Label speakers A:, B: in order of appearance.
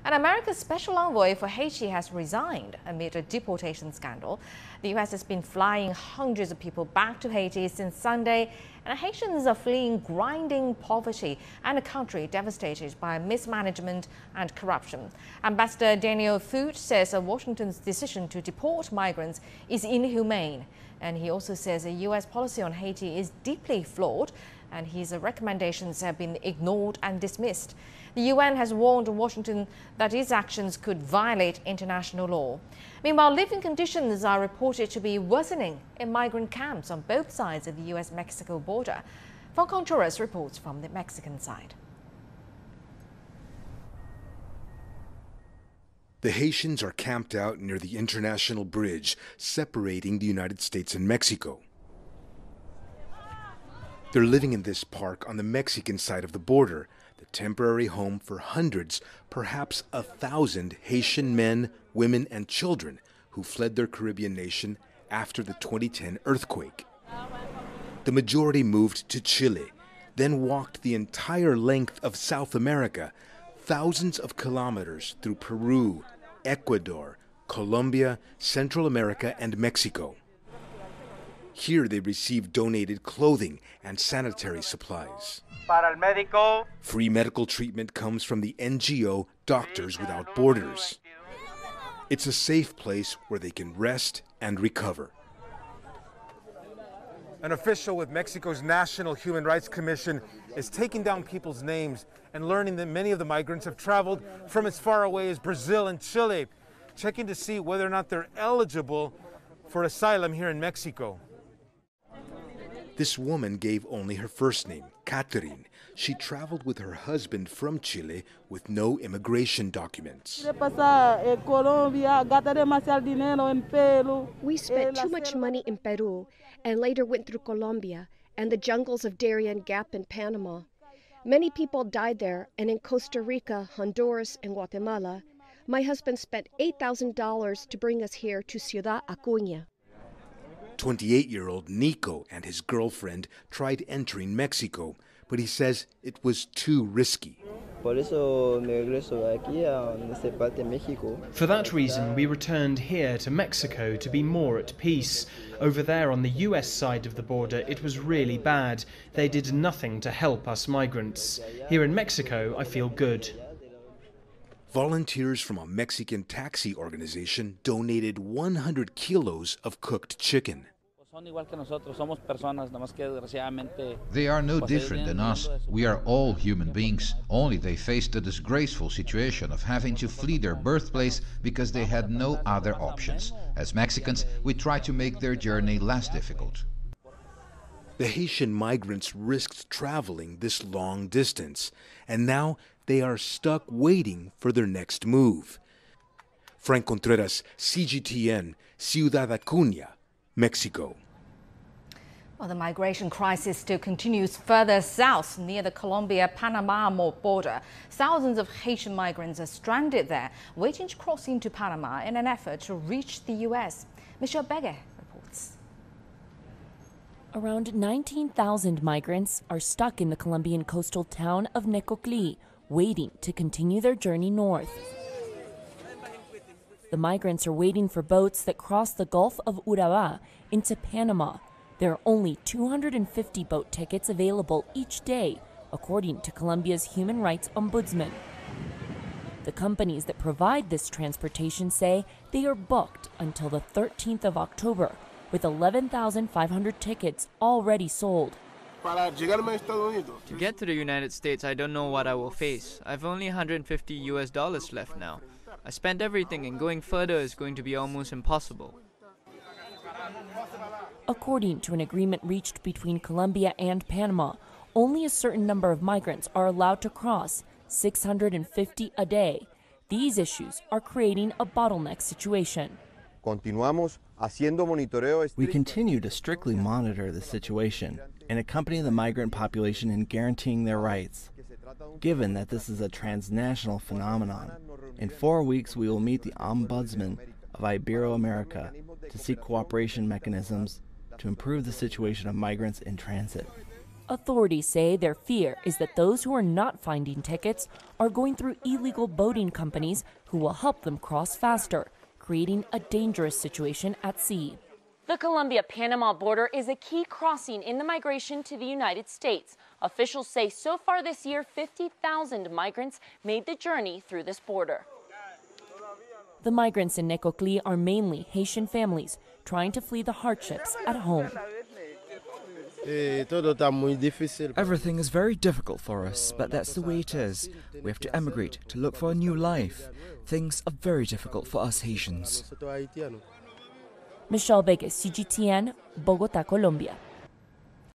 A: And America's special envoy for Haiti has resigned amid a deportation scandal. The U.S. has been flying hundreds of people back to Haiti since Sunday, and Haitians are fleeing grinding poverty and a country devastated by mismanagement and corruption. Ambassador Daniel Foote says Washington's decision to deport migrants is inhumane. And he also says a U.S. policy on Haiti is deeply flawed, and his recommendations have been ignored and dismissed. The UN has warned Washington that its actions could violate international law. Meanwhile, living conditions are reported to be worsening in migrant camps on both sides of the US-Mexico border. Franc Contreras reports from the Mexican side.
B: The Haitians are camped out near the international bridge separating the United States and Mexico. They're living in this park on the Mexican side of the border, the temporary home for hundreds, perhaps 1,000 Haitian men, women, and children who fled their Caribbean nation after the 2010 earthquake. The majority moved to Chile, then walked the entire length of South America, thousands of kilometers through Peru, Ecuador, Colombia, Central America, and Mexico. Here they received donated clothing and sanitary supplies. Free medical treatment comes from the NGO Doctors Without Borders. It's a safe place where they can rest and recover.
C: An official with Mexico's National Human Rights Commission is taking down people's names and learning that many of the migrants have traveled from as far away as Brazil and Chile, checking to see whether or not they're eligible for asylum here in Mexico.
B: This woman gave only her first name, Catherine. She traveled with her husband from Chile with no immigration documents.
D: We spent too much money in Peru and later went through Colombia and the jungles of Darien Gap in Panama. Many people died there, and in Costa Rica, Honduras, and Guatemala. My husband spent $8,000 to bring us here to Ciudad Acuña.
B: 28-year-old Nico and his girlfriend tried entering Mexico, but he says it was too risky.
E: For
F: that reason, we returned here to Mexico to be more at peace. Over there on the US side of the border, it was really bad. They did nothing to help us migrants. Here in Mexico, I feel good.
B: Volunteers from a Mexican taxi organization donated 100 kilos of cooked chicken.
G: They are no different than us. We are all human beings, only they faced the disgraceful situation of having to flee their birthplace because they had no other options. As Mexicans, we try to make their journey less difficult.
B: The Haitian migrants risked traveling this long distance, and now they are stuck waiting for their next move. Franc Contreras, CGTN, Ciudad Acuña, Mexico.
A: Well, the migration crisis still continues further south near the Colombia-Panama border. Thousands of Haitian migrants are stranded there, waiting to cross into Panama in an effort to reach the U.S. Michelle Begge reports.
H: Around 19,000 migrants are stuck in the Colombian coastal town of Necoclí, waiting to continue their journey north. The migrants are waiting for boats that cross the Gulf of Urabá into Panama. There are only 250 boat tickets available each day, according to Colombia's Human Rights Ombudsman. The companies that provide this transportation say they are booked until the 13th of October, with 11,500 tickets already sold.
I: To get to the United States, I don't know what I will face. I've only $150 left now. I spent everything, and going further is going to be almost impossible.
H: According to an agreement reached between Colombia and Panama, only a certain number of migrants are allowed to cross, 650 a day. These issues are creating a bottleneck situation.
J: We continue to strictly monitor the situation and accompany the migrant population in guaranteeing their rights. Given that this is a transnational phenomenon, in 4 weeks we will meet the Ombudsman of Ibero-America to seek cooperation mechanisms to improve the situation of migrants in transit.
H: Authorities say their fear is that those who are not finding tickets are going through illegal boating companies who will help them cross faster, creating a dangerous situation at sea.
E: The Colombia-Panama border is a key crossing in the migration to the United States. Officials say so far this year, 50,000 migrants made the journey through this border.
H: The migrants in Necoclí are mainly Haitian families trying to flee the hardships at home.
K: Everything is very difficult for us, but that's the way it is. We have to emigrate to look for a new life. Things are very difficult for us Haitians.
H: Michelle Vegas, CGTN, Bogotá, Colombia.